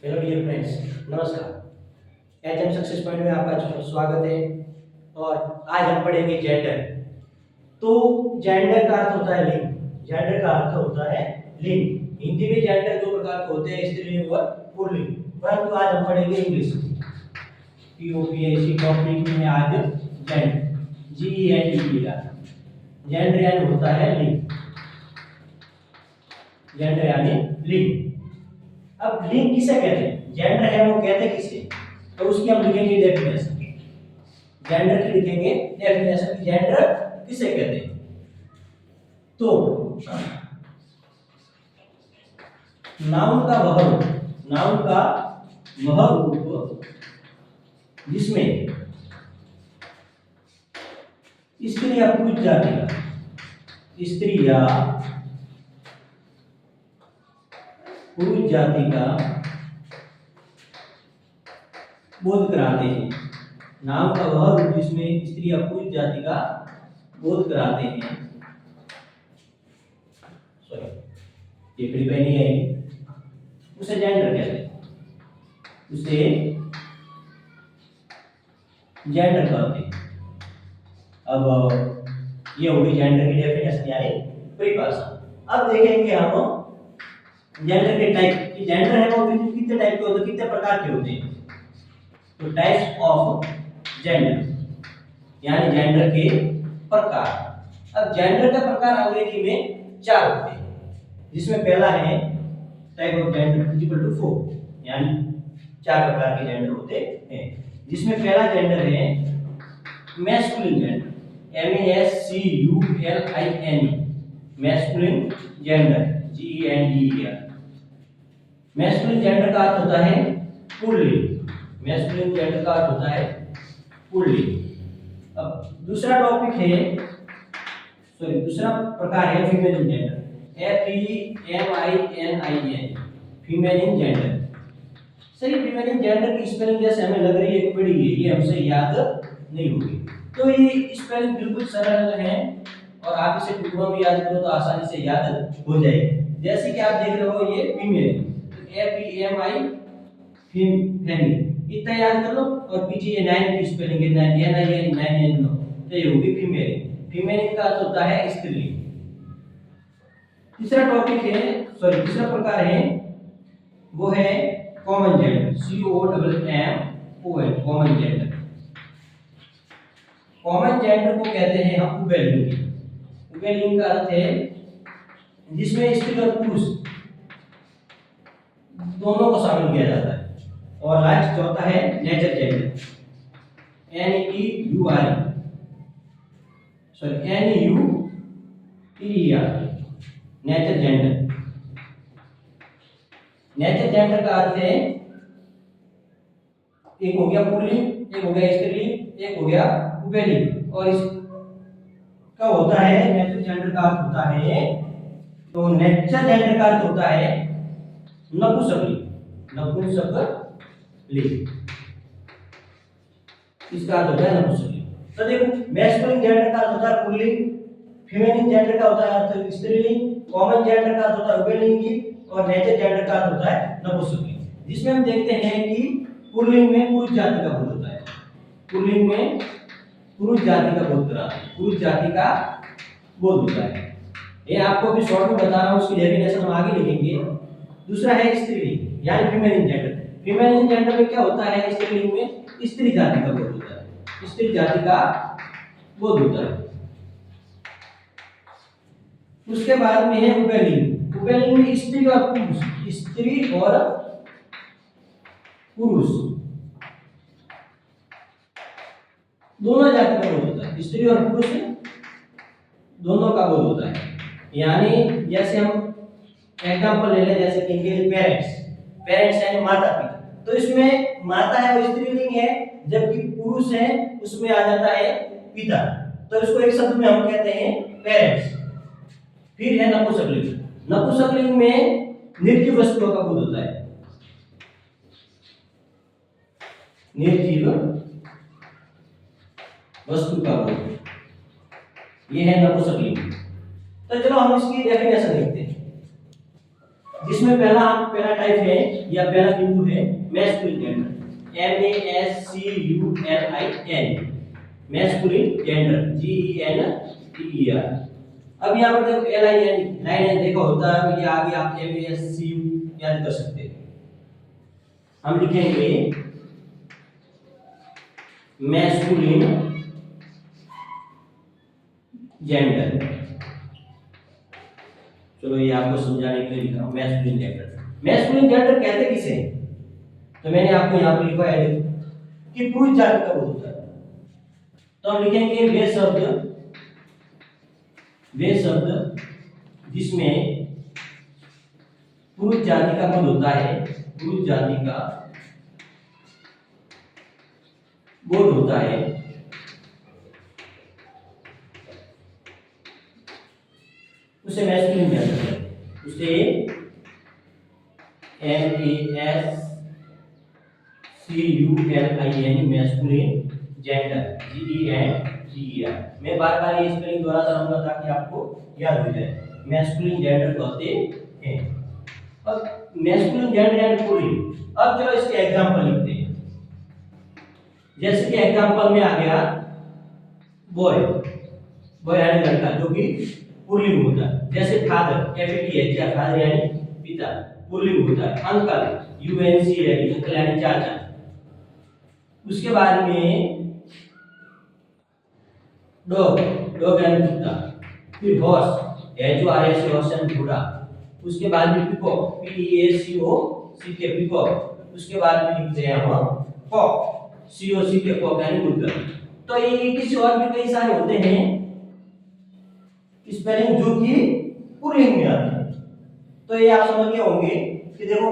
Hello dear friends, नमस्कार। HM success point में आपका स्वागत है। और आज हम पढ़ेंगे जेंडर। तो जेंडर का अर्थ होता है लिंग। जेंडर का अर्थ होता है लिंग। हिंदी में जेंडर दो प्रकार के होते हैं, स्त्रीलिंग और पुल्लिंग। परंतु आज हम पढ़ेंगे इंग्लिश में। पीओपीएससी टॉपिक में आज जेंडर, जेंडर जेंडर यानी होता है लिंग। जेंडर यानी लिंग। अब लिंग किसे कहते हैं? जेंडर है वो कहते किसे? तो उसकी हम लिखेंगे डेफिनेशन। जेंडर की लिखेंगे डेफिनेशन की जेंडर किसे कहते हैं। तो नाउन का वह रूप जिसमें स्त्री या पुरुष जाति का, स्त्री या पुरुष जाति का बोध कराते हैं। नाम का वह रूप जिसमें स्त्री या पुरुष जाति का बोध कराते हैं। सॉरी, ये फिर नहीं आएगी। उसे जेंडर कहते हैं। उसे जेंडर कहते हैं। अब ये होगी जेंडर की डेफिनेशन यानी परिभाषा। अब देखेंगे हम जेंडर के टाइप। कि जेंडर है वो कितने टाइप के होते हैं, कितने प्रकार के होते हैं। तो टाइप्स ऑफ जेंडर यानी जेंडर के प्रकार। अब जेंडर का प्रकार अंग्रेजी में 4 होते हैं, जिसमें पहला है type of gender equal to 4, यानी 4 प्रकार के जेंडर होते हैं। जिसमें पहला जेंडर है masculine gender, MASCULIN, masculine gender, GENDER। Masculine gender का अर्थ होता है पुल्लिंग। मैस्कुलिन जेंडर का अर्थ होता है पुल्लिंग। अब दूसरा टॉपिक है, दूसरा प्रकार है female gender, FEMININ, female gender. सही, फीमेल जेंडर की स्पेलिंग जैसे हमें लग रही है बड़ी है, ये हमसे याद नहीं होगी। तो ये स्पेलिंग बिल्कुल सरल है और आप इसे टुकड़ों में याद करो तो आसानी से याद हो जाएगी। जैसे कि आप देख रहे हो ये फीमेल, FEMI फीमेल, इतना याद कर लो। और पीछे ये 9 की स्पेलिंग है, 9 तो ये होगी फीमेल। फीमेल का अर्थ होता है स्त्रीलिंग। तीसरा टॉपिक है, तीसरा प्रकार है वो है common gender, COMMON, common gender. Common gender को कहते हैं हम उभयलिंगी। उभयलिंग का अर्थ है जिसमें स्त्री और पुरुष दोनों को शामिल किया जाता है। और लास्ट चौथा है nature gender, NEUTER, nature gender. Nature gender का अर्थ है, एक हो गया पुल्लिंग, एक हो गया स्त्रीलिंग, एक हो गया उभयलिंग। और इसका होता है नेचर जेंडर का अर्थ होता है, तो नेचर जेंडर का अर्थ होता है नपुंसकलिंग। नपुंसकलिंग इसका अर्थ होता है नपुंसकलिंग। तो देखो, मैस्कुलिन जेंडर का अर्थ होता है पुल्लिंग, फीमेल जेंडर का होता है अर्थ स्त्रीलिंग, कॉमन जेंडर का अर्थ होता है उभयलिंगी और नेचर जेंडर का अर्थ होता है नपुंसकलिंग। जिसमें हम देखते हैं कि पुल्लिंग में पुरुष जाति का बोध होता है। पुल्लिंग में पुरुष जाति का बोध कराते हैं, पुरुष जाति का बोध होता है। ये आपको अभी शॉर्ट में बता रहा हूं, उसकी डेफिनेशन हम आगे लिखेंगे। दूसरा है स्त्रीलिंग यानी फीमेल जेंडर। फीमेल जेंडर में क्या होता है? स्त्रीलिंग में स्त्री जाति का बोध होता है, स्त्री जाति का बोध होता है। उसके बाद में है उभयलिंग। उभयलिंग में स्त्री और पुरुष, स्त्री और पुरुष दोनों जाति का बोध होता है, स्त्री और पुरुष दोनों का बोध होता है। यानी जैसे हम एग्जांपल ले लें, जैसे कि इनके पेरेंट्स यानी माता पिता। तो इसमें माता है वो स्त्रीलिंग है, जबकि पुरुष है उसमें आ जाता है पिता। तो इसको एक शब्द में हम कहते हैं पेरेंट्स। फिर है नपुंसकलिंग। नपुंसकलिंग में निर्जीव वस्तुओं का बोध होता है, निर्जीव वस्तु का बोध, ये है नपुंसकलिंग। तो चलो हम इसकी डेफिनेशन लिखते हैं। जिसमें पहला टाइप है या पहला बिंदु है masculine gender, MASCULIN, masculine gender, GENDER। अब यहाँ पर देखो LIN लाइन है, देखो होता है, ये आगे आप MASCU याद कर सकते हैं। हम लिखेंगे मैस्कुलिन जेंडर। चलो ये आपको समझाने के लिए लिखा हूं मैस्कुलिन जेंडर। मैस्कुलिन जेंडर कहते किसे हैं? तो मैंने आपको यहाँ पे लिखा है कि पुरुष जाति का बोध होता है। तो हम लिखेंगे वे शब्द जिसमें पुरुष जाति का बोध होता है, पुरुष जाति का बोध होता है, उसे मैस्कुलिन जेंडर कहते हैं। उसे MASCULIN मैस्कुलिन जेंडर, GENDER। मैं बार बार ये स्पेलिंग दोहराता रहूंगा ताकि आपको याद हो जाए। मैस्कुलिन जेंडर कहते हैं। अब मैस्कुलिन जेंडर एंड पुल्लिंग, अब चलो इसके एग्जांपल लिखते हैं। जैसे कि एग्जांपल में आ गया बॉय, बॉय यानी लड़का, जो कि पुल्लिंग होता है। जैसे फादर, FATH या फादर यानी पिता, पुल्लिंग होता है। अंकल, UNCLE, अंकल यानी चाचा। उसके बाद में डॉग, डॉग यानी कुत्ता। फिर हॉर्स, HORS, हॉर्स यानी घोड़ा। उसके बाद में पीकॉक, PEACOCK, पीकॉक। उसके बाद में लिखते हैं हम कॉक, COCK, कॉक यानी मुर्गा। तो ये किसी और भी कई सारे होते हैं स्पेलिंग जो कि पुल्लिंग में आते हैं। तो ये आप समझ गए होंगे कि देखो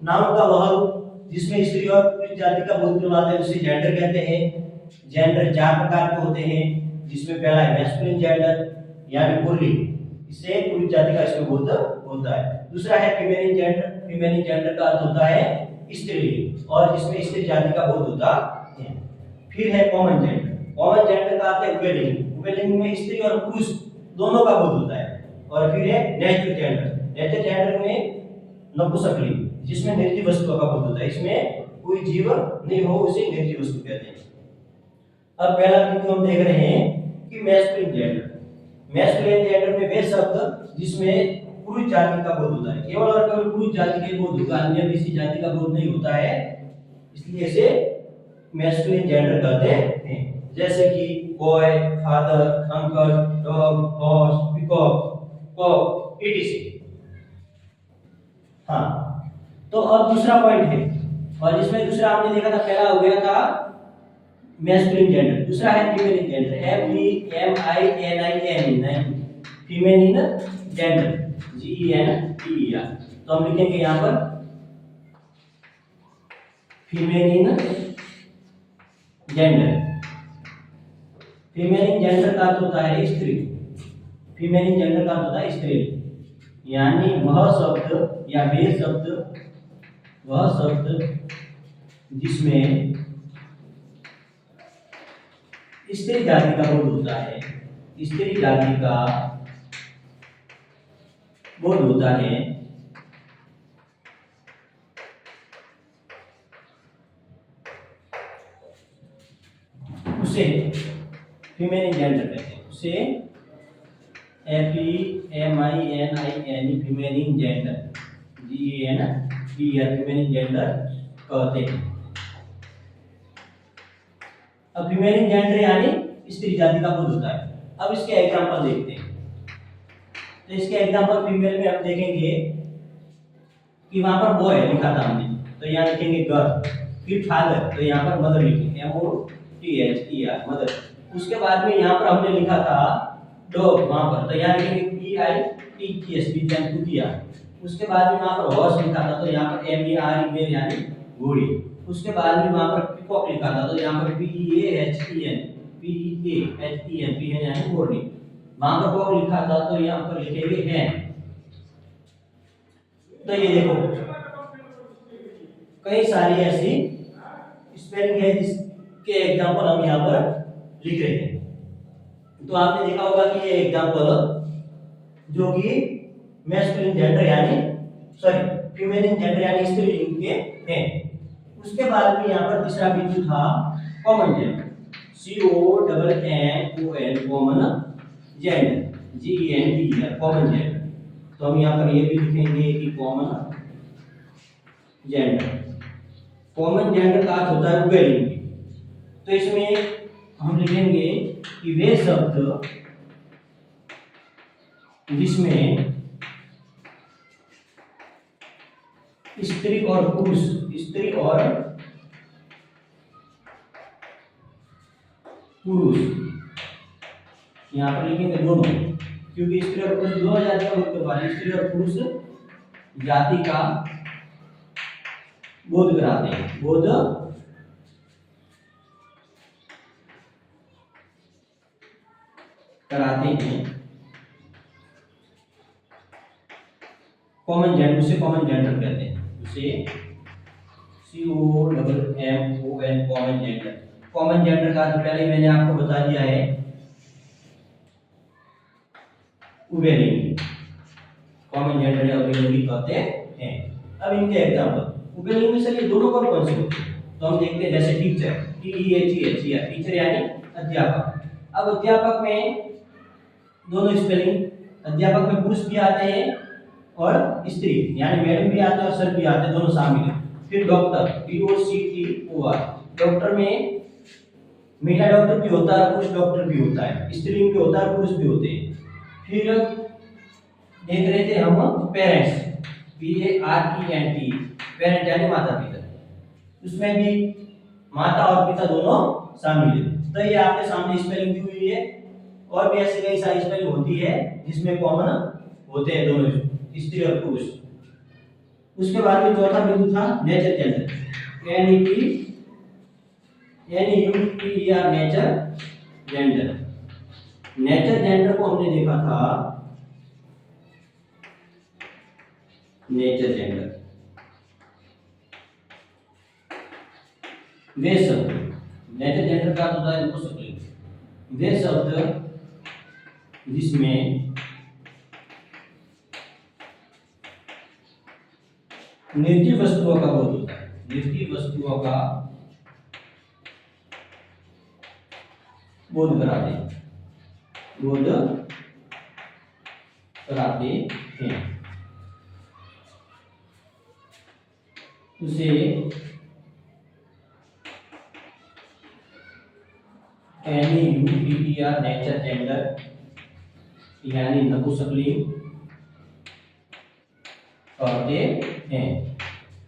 नाम का वह जिसमें स्त्री और पुरुष जाति का बोध करवाता है उसे जेंडर कहते हैं। जेंडर 4 प्रकार के होते हैं, जिसमें पहला है मैस्कुलिन जेंडर यानी पुल्लिंग, इससे पुरुष जाति का इसमें बोध होता है। दूसरा है फीमेलिन जेंडर, फीमेलिन जेंडर का अर्थ होता है स्त्रीलिंग और जिसमें स्त्री जाति का बोध होता है। फिर है कॉमन जेंडर, कॉमन जेंडर का अर्थ है उभयलिंग, उभयलिंग में स्त्री और पुरुष दोनों का बोध होता है। और फिर है नेचुरल जेंडर, नेचुरल जेंडर में नपुंसकलिंग, जिसमें निर्जीव वस्तुओं का बोध होता है, इसमें कोई जीव नहीं हो उसे निर्जीव वस्तु कहते हैं। अब पहला बिंदु हम देख रहे हैं कि मैस्कुलिन जेंडर। मैस्कुलिन जेंडर में वे शब्द जिसमें पुरुष जाति का बोध होता है, केवल और केवल पुरुष जाति के बोध होगा, अन्य किसी जाति का बोध नहीं होता है, इसलिए इसे मैस्कुलिन जेंडर कहते हैं। जैसे कि boy, father, uncle, dog, horse, peacock, cock, etc। हाँ, तो अब दूसरा पॉइंट है, और इसमें दूसरा आपने देखा था, पहला हो गया था मैस्कुलिन जेंडर, दूसरा है फीमेलिन जेंडर, FEMININ, फीमेलिन जेंडर, GENDER। तो हम लिखेंगे यहाँ पर फीमेलिन जेंडर। फीमेलिन जेंडर का अर्थ होता है स्त्री, फीमेलिन जेंडर का अर्थ होता है स्त्री, यानी वह शब्द या वे शब्द, वह शब्द जिसमें स्त्री जाति का बोध होता है, स्त्री जाति का बोध होता है, उसे फीमेलिन जेंडर कहते हैं। उसे FEMININ फीमेलिन जेंडर, GENDER फीमेलिन जेंडर कहते हैं। अब फीमेलिन जेंडर यानी स्त्री जाति का बोध होता है। अब इसके एग्जांपल देखते हैं। तो इसके एग्जांपल फीमेल में हम देखेंगे कि वहां पर बॉय लिखा था हमने, तो यहाँ लिखेंगे गर्ल। फिर फादर, तो यहाँ पर मदर लिखेंगे, MOTHER, मदर। उसके बाद में यहाँ पर हमने लिखा था डॉग, वहां पर तो यहाँ लिखेंगे PITCH, कुतिया। उसके बाद में वहां पर हॉर्स लिखा था, तो यहाँ पर MERE, मेल यानी घोड़ी। उसके बाद में वहां पर पीकॉक लिखा था, तो यहाँ पर PEAHEN, पीएन यानी घोड़ी। वहां पर कॉक लिखा था, तो यहाँ पर लिखेंगे हैन। तो ये देखो कई सारी ऐसी स्पेलिंग है जिसके एग्जांपल हम यहाँ पर लिख रहे हैं। तो आपने देखा होगा कि ये एग्जांपल जो कि मैस्कुलिन जेंडर यानी सॉरी फीमेलिन जेंडर यानी स्त्रीलिंग के हैं। उसके बाद में यहाँ पर तीसरा बिंदु था common gender, COMMON common gender, GENDER common gender. तो हम यहाँ पर ये भी लिखेंगे कि कॉमन जेंडर। कॉमन जेंडर का अर्थ होता है उभयलिंगी। तो इसमें हम लिखेंगे कि वे शब्द जिसमें स्त्री और पुरुष, स्त्री और पुरुष, यहाँ पर लिखेंगे दोनों, क्योंकि स्त्री और पुरुष दोनों जाति का मुख्य भाग, स्त्री और पुरुष जाति का बोध कराते हैं, बोध कराते हैं। कॉमन जेंडर, उसे कॉमन जेंडर कहते हैं, उसे COMMON common gender. Common gender का पहले मैंने आपको बता दिया है उभयलिंगी, कॉमन जेंडर या उभयलिंगी कहते हैं। अब इनके एग्जांपल उभयलिंगी में सर ये दोनों कौन कौन से होते हैं, तो हम देखते हैं जैसे टीचर, TEACHER टीचर यानी अध्यापक। अब अध्यापक में दोनों स्पेलिंग, अध्यापक में पुरुष भी आते हैं और स्त्री यानी मैडम भी आते हैं और सर भी आते हैं, दोनों शामिल हैं। फिर डॉक्टर, DOCTOR, डॉक्टर में महिला डॉक्टर भी होता है, पुरुष डॉक्टर भी होता है, स्त्रीलिंग भी होता है, पुरुष भी होते हैं। फिर देख रहे थे हम पेरेंट्स, PARENT, पेरेंट यानी माता पिता, उसमें भी माता और पिता दोनों शामिल है। तो ये आपके सामने स्पेलिंग दी हुई है, और भी ऐसी कई सारी स्पेलिंग होती है जिसमें कॉमन होते हैं दोनों, स्त्री और पुरुष। उसके बाद में चौथा बिंदु था nature gender, NEUTER nature gender. Nature gender को हमने देखा था, नेचर जेंडर वे शब्द, नेचर जेंडर का होता है नपुंसकलिंग, वे शब्द जिसमें निर्जीव वस्तुओं का बोध होता है, निर्जीव वस्तुओं का बोध कराते हैं, बोध कराते हैं, उसे NEUTER नेचर जेंडर यानी नपुंसकलिंग कहते हैं।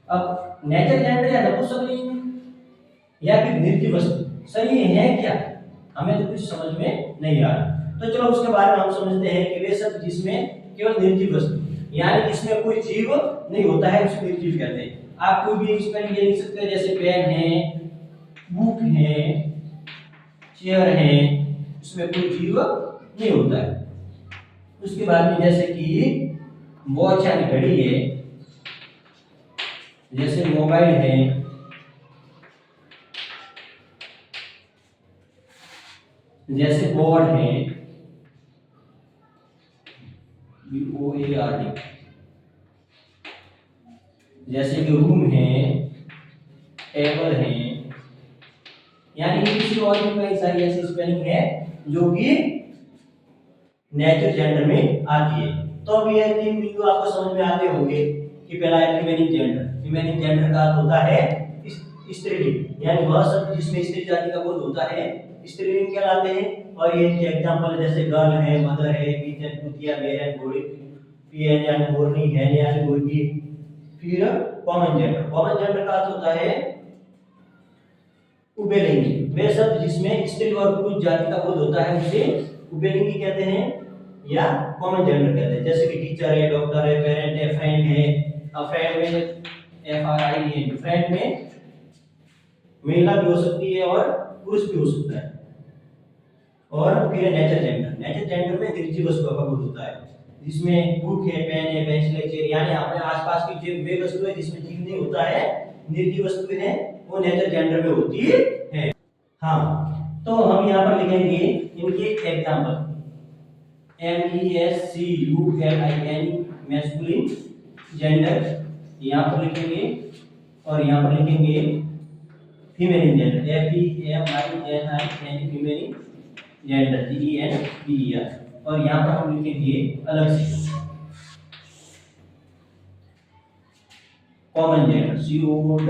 अब नेचर जेंडर या नपुंसकलिंग या फिर निर्जीव वस्तु सही है क्या, हमें तो कुछ समझ में नहीं आ रहा। तो चलो उसके बारे में हम समझते हैं कि वे शब्द जिसमें केवल निर्जीव वस्तु यानी जिसमें कोई जीव नहीं होता है उसे निर्जीव कहते हैं। आप कोई भी स्पेलिंग लिख सकते हैं, जैसे पेन है, बुक है, चेयर है, उसमें कोई जीव नहीं होता है। उसके बाद में जैसे कि वॉच यानी घड़ी है, जैसे मोबाइल है, जैसे बोर्ड है, BOARD, जैसे कि रूम है, टेबल है, यानी किसी और भी कई सारी ऐसी स्पेलिंग है जो कि नेचर जेंडर में आती है। तो अब ये तीन बिंदु आपको समझ में आते होंगे कि पहला है फीमेलिन जेंडर, फीमेलिन जेंडर का अर्थ होता है स्त्रीलिंग यानी वह शब्द जिसमें स्त्री जाति का बोध होता है स्त्रीलिंग कहलाते हैं। और ये इनके एग्जांपल जैसे गर्ल है, मदर है, किचन, कुतिया, मेर एंड घोड़ी, पीएन यानी मोरनी, हैन यानी मुर्गी। फिर कॉमन जेंडर, कॉमन जेंडर का अर्थ होता है उभयलिंगी, वे शब्द जिसमें स्त्री और पुरुष जाति का बोध होता है उसे उभयलिंगी कहते हैं या कॉमन जेंडर कहते हैं। जैसे कि टीचर है, डॉक्टर है, पेरेंट है, फ्रेंड है। अब फ्रेंड में FRIEND है, फ्रेंड में महिला भी हो सकती है और पुरुष भी हो सकता है। और फिर नेचर जेंडर, नेचर जेंडर में निर्जीव वस्तुओं का बोध होता है जिसमें बुक है, पेन है, पेंसिल है, चेयर यानी अपने आसपास की जो वे वस्तुएं जिसमें जीव नहीं होता है, निर्जीव वस्तुएं हैं, वो नेचर जेंडर में होती है। हाँ, तो हम यहाँ पर लिखेंगे इनके एग्जांपल, MESCULIN मैस्कुलिन, जेंडर, यहाँ पर लिखेंगे और यहाँ पर लिखेंगे female gender, FEMININ female gender, GENDER, और यहाँ पर हम लिखेंगे अलग से common gender, COMMON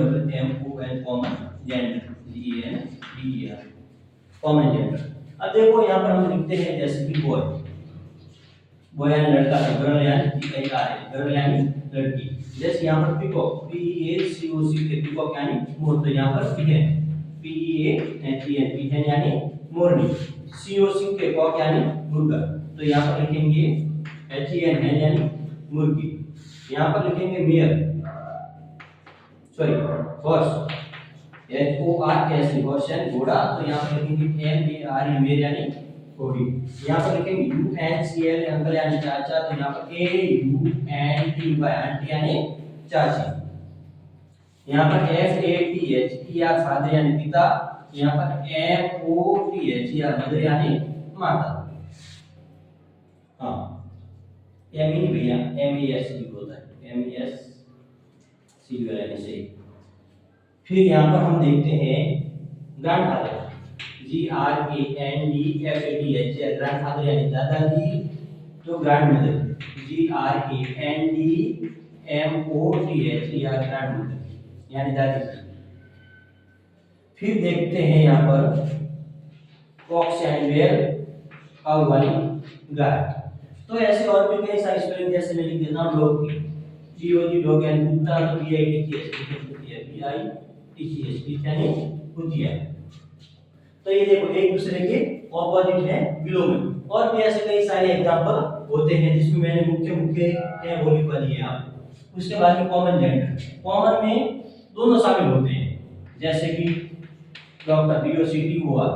common gender, GENDER common gender. अब देखो यहाँ पर हम लिखते हैं जैसे कि बॉय, बॉय यानी लड़का, गर्ल यानी गर्ल यानी लड़की। जैसे यहाँ पर पीकॉक, PEACOC के पीकॉक यानी मोर, तो यहाँ पर PEAHEN पीहन यानी मोरनी, COC के कॉक यानी मुर्गा, तो यहाँ पर लिखेंगे HEN hen यानी मुर्गी। यहाँ पर लिखेंगे mayor, sorry horse, HORS horse यानी घोड़ा, तो यहाँ पर लिखेंगे MARE मेयर यानी घोड़ी। यहाँ पर लिखेंगे UNCLE अंकल यानी चाचा, तो यहाँ पर AUNTY आंटी यानी चाची। यहाँ पर FATHER फादर यानी पिता, यहाँ पर MOTHER मदर यानी माता। हाँ नहीं भैया, MESC होता है, MESC यानी से। फिर यहाँ पर हम देखते हैं ग्रैंडफादर, GRANDFADH, ग्रैंडफादर यानी दादाजी, तो ग्रैंडमदर GRANDMOTHER ग्रैंडमदर यानी दादी। फिर देखते हैं यहाँ पर कॉक्स यानी बेल, काऊ यानी गाय। तो ऐसे और भी कई सारी स्पेलिंग, जैसे मैं लिख देता हूँ डॉग की, DOG डॉग यानी कुत्ता, तो BITCH यानी कुतिया। तो ये देखो एक दूसरे के ऑपोजिट है बिलो में। और भी ऐसे कई सारे एग्जांपल होते हैं जिसमें मैंने मुख्य मुख्य है वो लिखवा दिए यहाँ। उसके बाद में कॉमन जेंडर, कॉमन में दोनों शामिल होते हैं, जैसे कि डॉक्टर DOCT हुआ,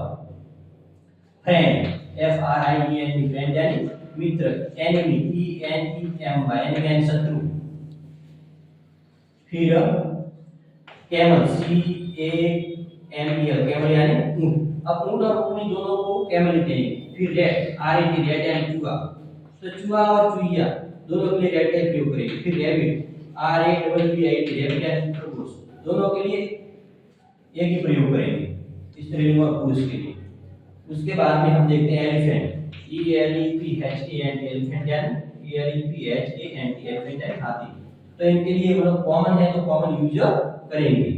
फ्रेंड FRIEND फ्रेंड यानी मित्र, एनिमी ENEMY यानी शत्रु। फिर कैमल CAMEL कैमल यानी ऊंट। अब ऊंट और ऊनी दोनों को कैमल कहेंगे। फिर रेट RAT रेट यानी चूहा, तो चूहा और चूहिया दोनों के लिए रेट का प्रयोग करेंगे। फिर रैबिट RABBIT रैबिट यानी खरगोश, दोनों के लिए एक ही प्रयोग करेंगे, स्त्रीलिंग और पुरुष के लिए। उसके बाद में हम देखते हैं एलिफेंट, ELEPHANT एलिफेंट यानी ELEPHANT एलिफेंट यानी हाथी। तो इनके लिए मतलब कॉमन है तो कॉमन यूज करेंगे,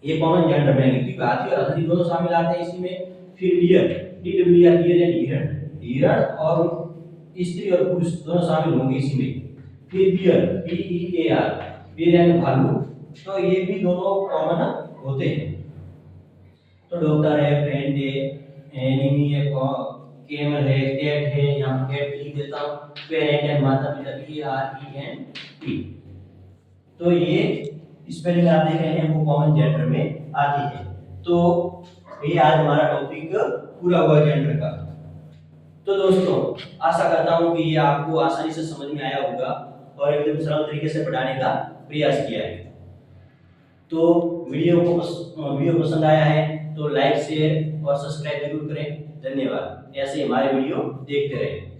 ये कॉमन जेंडर में, क्योंकि हाथी और हाथी दोनों शामिल आते हैं इसी में। फिर डियर DWR डियर यानी हिरण, हिरण और स्त्री और पुरुष दोनों शामिल होंगे इसी में। फिर बियर BEAR बियर यानी भालू, तो ये भी दोनों कॉमन होते हैं। तो डॉक्टर है, फ्रेंड है, एनिमी है, कैमल है, कैट है, यहाँ कैट लिख देता हूँ, पेरेंट है माता पिता PRENT। तो ये स्पेलिंग आप देख रहे हैं वो कॉमन जेंडर में आती है। तो ये आज हमारा टॉपिक पूरा हुआ जेंडर का। तो दोस्तों आशा करता हूँ कि ये आपको आसानी से समझ में आया होगा और एकदम सरल तरीके से पढ़ाने का प्रयास किया है। तो वीडियो पसंद आया है तो लाइक शेयर और सब्सक्राइब जरूर करें। धन्यवाद। ऐसे हमारे वीडियो देखते रहें।